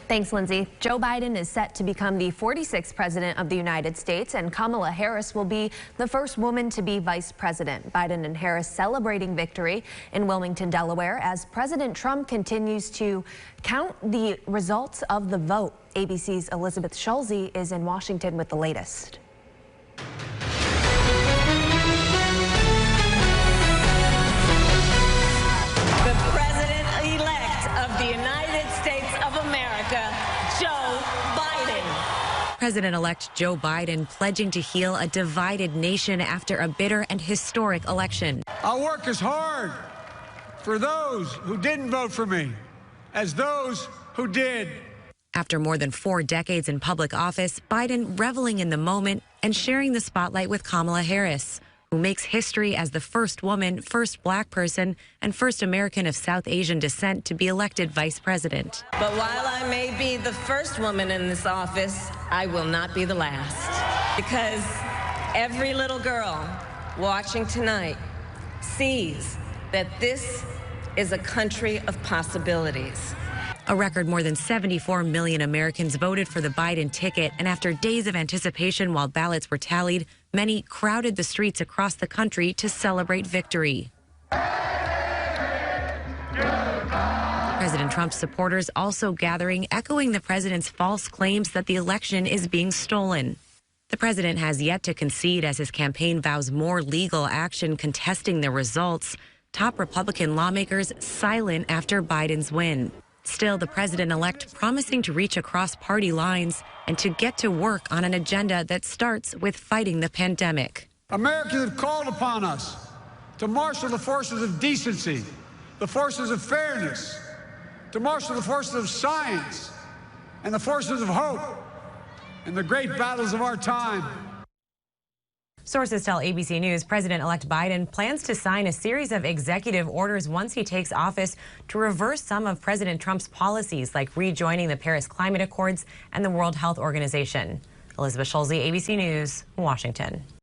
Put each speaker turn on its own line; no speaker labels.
Thanks, Lindsay. Joe Biden is set to become the 46th president of the United States, and Kamala Harris will be the first woman to be vice president. Biden and Harris celebrating victory in Wilmington, Delaware, as President Trump continues to count the results of the vote. ABC's Elizabeth Schulze is in Washington with the latest.
President-elect Joe Biden pledging to heal a divided nation after a bitter and historic election.
I'll work as hard for those who didn't vote for me as those who did.
After more than 4 decades in public office, Biden reveling in the moment and sharing the spotlight with Kamala Harris, who makes history as the first woman, first black person, and first American of South Asian descent to be elected vice president.
But while I may be the first woman in this office, I will not be the last. Because every little girl watching tonight sees that this is a country of possibilities.
A record more than 74 million Americans voted for the Biden ticket, and after days of anticipation while ballots were tallied, many crowded the streets across the country to celebrate victory. President Trump's supporters also gathering, echoing the president's false claims that the election is being stolen. The president has yet to concede as his campaign vows more legal action contesting the results. Top Republican lawmakers silent after Biden's win. Still, the president-elect promising to reach across party lines and to get to work on an agenda that starts with fighting the pandemic.
Americans have called upon us to marshal the forces of decency, the forces of fairness, to marshal the forces of science and the forces of hope in the great battles of our time.
Sources tell ABC News President-elect Biden plans to sign a series of executive orders once he takes office to reverse some of President Trump's policies, like rejoining the Paris Climate Accords and the World Health Organization. Elizabeth Schulze, ABC News, Washington.